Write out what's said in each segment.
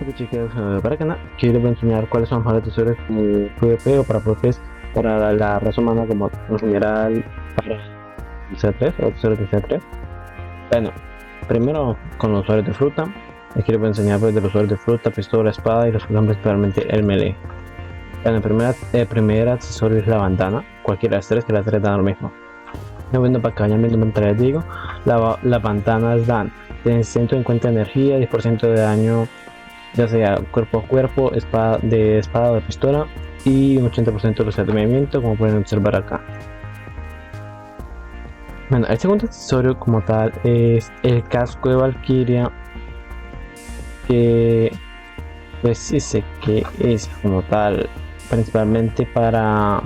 Ok, chicos, para que nada, aquí les voy a enseñar cuáles son los mejores accesorios de PvP o para PvPs para la raza humana como en general para el C3 o accesorios de C3. Bueno, primero con los usuarios de fruta. Aquí les voy a enseñar pues, de los usuarios de fruta, pistola, espada y los que usan principalmente el melee. Bueno, el primer accesorio es la bandana, cualquiera de las tres, que las tres dan lo mismo. No viendo para que vayan viendo mientras les digo, las bandanas dan 150 de energía, 10% de daño ya sea cuerpo a cuerpo, espada o de pistola y un 80% de velocidad de movimiento, como pueden observar acá. Bueno, el segundo accesorio como tal es el casco de Valkyria, que pues dice que es como tal principalmente para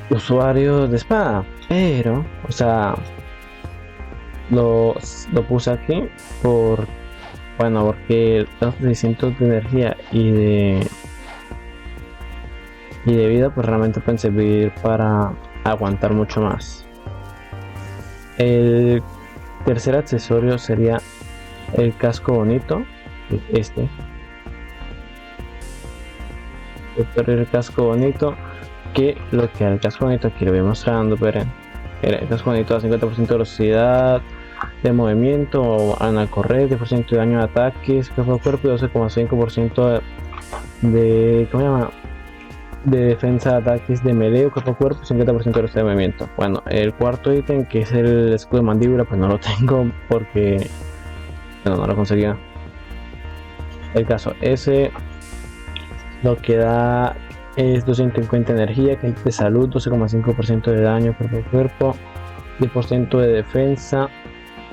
usuarios de espada, pero o sea lo puse aquí porque los 600 de energía y de vida pues realmente pueden servir para aguantar mucho más. El tercer accesorio sería el casco bonito, el casco bonito, que lo que el casco bonito aquí lo voy mostrando, pero el casco bonito da 50% de velocidad de movimiento al correr, 10% de daño de ataques cuerpo a cuerpo y 12,5% de defensa de ataques de melee cuerpo a cuerpo y 50% de movimiento. Bueno, el cuarto ítem, que es el escudo de mandíbula, pues no lo tengo porque no lo conseguía. El caso ese lo que da es 250 energía, que de salud, 12,5% de daño cuerpo a cuerpo, 10% de defensa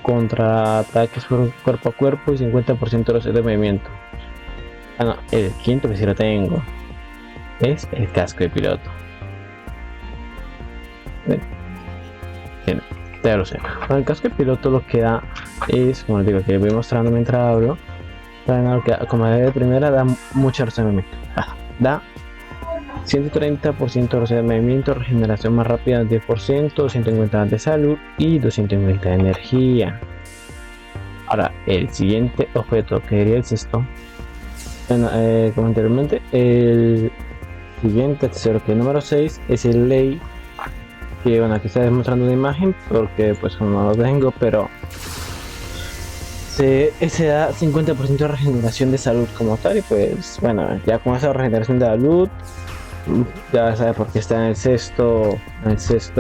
contra ataques cuerpo a cuerpo y 50% de movimiento. El quinto, que si lo tengo, es el casco de piloto. Ya lo sé. Bueno, el casco de piloto lo que da es, como les digo, que voy mostrando mientras hablo. Como de primera, da mucha velocidad de movimiento. Da 130% de velocidad de movimiento, regeneración más rápida 10%, 150 de salud y 250 de energía. Ahora, el siguiente objeto, que sería el sexto, como anteriormente, el siguiente accesorio, que es el número 6, es el ley, que bueno, aquí está mostrando una imagen porque pues no lo tengo, pero se da 50% de regeneración de salud como tal, y pues bueno, ya con esa regeneración de salud ya sabes por qué está en el sexto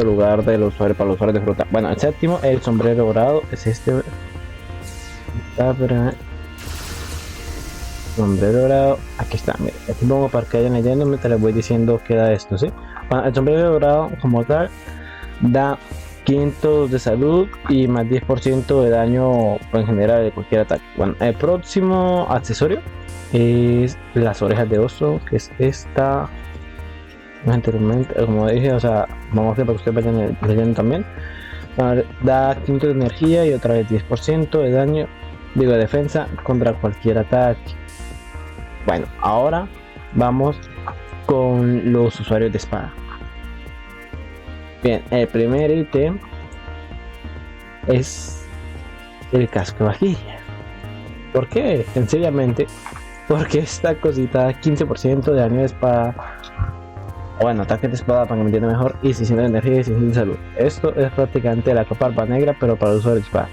lugar de los usuarios, para los usuarios de fruta. Bueno, el séptimo, el sombrero dorado, es este. Sombrero dorado, aquí está, mira, aquí pongo para que vayan leyendo mientras les voy diciendo qué da esto, ¿sí? Bueno, el sombrero dorado como tal da 500 de salud y más 10% de daño en general de cualquier ataque. Bueno, el próximo accesorio es las orejas de oso, que es esta. Anteriormente, como dije, o sea, vamos a ver para que ustedes vayan leyendo también. Bueno, da 500 de energía y otra vez 10% de daño, de defensa contra cualquier ataque. Bueno, ahora vamos con los usuarios de espada. Bien, el primer ítem es el casco de Valkyria. ¿Por qué? Sencillamente porque esta cosita da 15% de daño de espada, bueno, ataque de espada para que me entienda mejor, y 600 de energía y 600 de salud. Esto es prácticamente la capa alba negra, pero para el usuario de espada.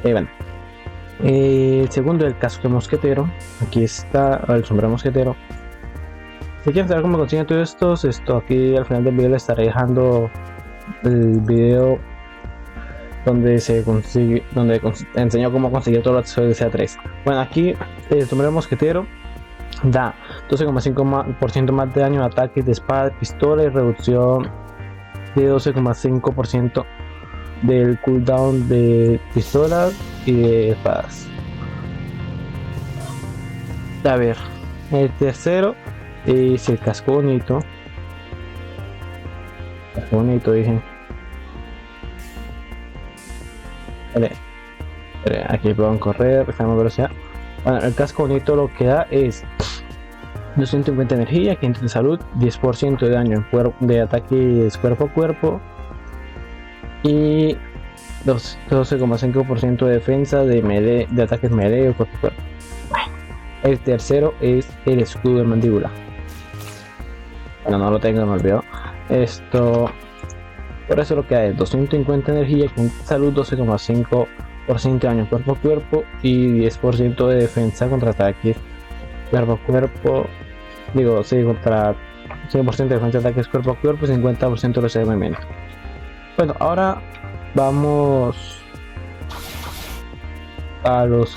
Bueno, el segundo, el casco de mosquetero. Aquí está el sombrero mosquetero. Si quieren saber cómo consiguen todos esto aquí al final del video les estaré dejando el video donde enseño cómo conseguir todos los accesorios de CA3. Bueno, aquí el sombrero mosquetero da 12,5% más de daño de ataques de espada, pistola y reducción de 12,5% del cooldown de pistolas y de espadas. A ver, el tercero es el casco bonito. Casco bonito, dije. Aquí pueden correr, estamos velocidad. Bueno, el casco bonito lo que da es 250 de energía, 500 de salud, 10% de daño de ataques cuerpo a cuerpo y 12,5% de defensa de ataques melee o cuerpo a cuerpo. El tercero es el escudo de mandíbula. Bueno, no lo tengo, me olvidó. Esto, por eso lo que hay es 250 energía, salud, 12,5% de daño cuerpo a cuerpo y 10% de defensa contra ataques cuerpo a cuerpo. Digo, sí, contra 100% de defensa de ataques cuerpo a cuerpo y 50% de los de movimiento. Bueno, ahora vamos a los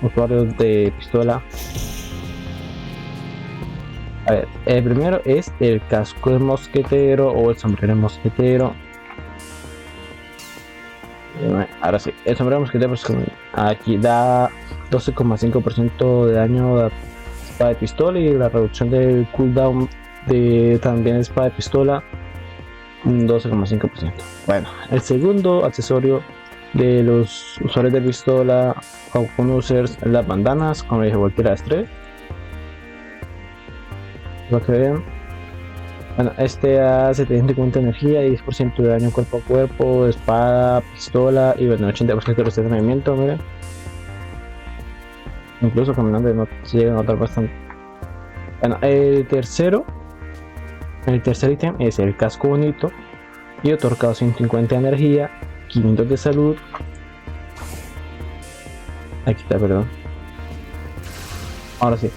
usuarios de pistola. A ver, el primero es el casco de mosquetero o el sombrero de mosquetero. Ahora sí, el sombrero de mosquetero pues, aquí da 12,5% de daño de espada de pistola y la reducción del cooldown de también espada de pistola 12,5%. Bueno, el segundo accesorio de los usuarios de pistola o users, las bandanas, como dije, cualquiera de las tres. Lo que ven, bueno, este da 750 energía y 10% de daño cuerpo a cuerpo, espada, pistola y bueno, 80% de movimiento, miren. Incluso caminando no se llega a notar bastante. Bueno, el tercer ítem es el casco bonito y otorga 150 de energía, 500 de salud. Aquí está, perdón. Ahora sí.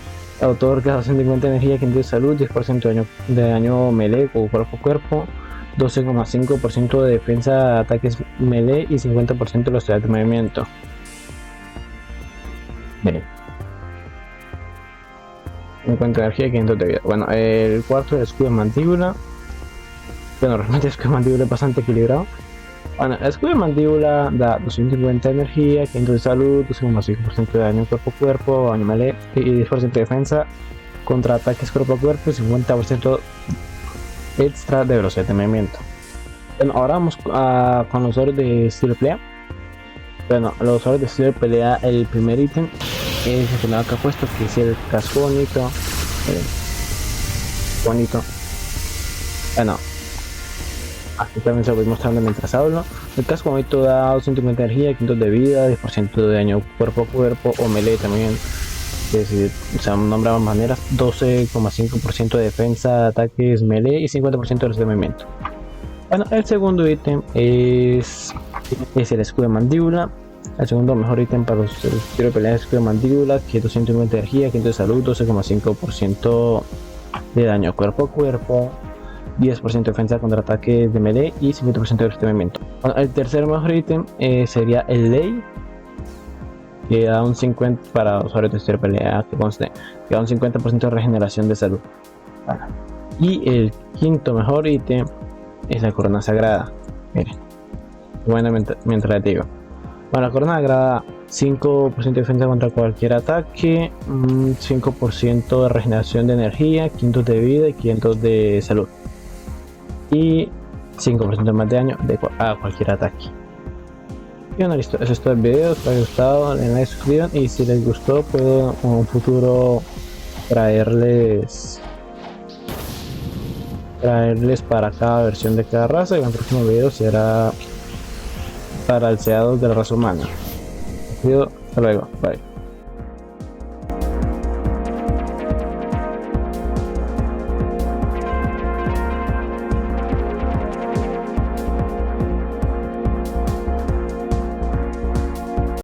Otorga 150 de energía, 500 de salud, 10% de daño melee o cuerpo a cuerpo, 12,5% de defensa de ataques melee y 50% de velocidad de movimiento. Bien. 50 de energía y 500 de vida. Bueno, el cuarto es el escudo de mandíbula. Bueno, realmente el escudo de mandíbula es bastante equilibrado. Bueno, el escudo de mandíbula da 250 de energía, 500 de salud, 12,5% de daño cuerpo a cuerpo, daño melee y 10% de defensa contra ataques cuerpo a cuerpo y 50% extra de velocidad de movimiento. Bueno, ahora vamos con los usuarios de estilo de pelea. Bueno, los usuarios de estilo de pelea, el primer ítem es el que me ha puesto, que es el casco bonito. Bonito. Bueno, aquí también se lo voy mostrando mientras hablo. El casco bonito da 250 de energía, 500 de vida, 10% de daño cuerpo a cuerpo o melee también. Es decir, se nombran maneras, 12,5% de defensa, ataques melee y 50% de movimiento. Bueno, el segundo ítem es el escudo de mandíbula. El segundo mejor ítem para los estilos de pelea es el escudo de mandíbula, que es 250 de energía, 500 de salud, 12,5% de daño cuerpo a cuerpo, 10% de defensa contra ataques de melee y 50% de movimiento. Bueno, el tercer mejor ítem sería el ley, que da un 50% para usuarios de estilo de pelea, que da un 50% de regeneración de salud. Bueno, y el quinto mejor ítem es la corona sagrada. Miren, bueno, mientras te digo. Bueno, la corona sagrada, 5% de defensa contra cualquier ataque, 5% de regeneración de energía, 500 de vida y 500 de salud. Y 5% más de daño a cualquier ataque. Y bueno, listo, eso es todo el video. Espero que les haya gustado, den like, suscriban y si les gustó puedo en un futuro traerles para cada versión de cada raza, y en el próximo video será para el Seados de la raza humana. Hasta luego, bye.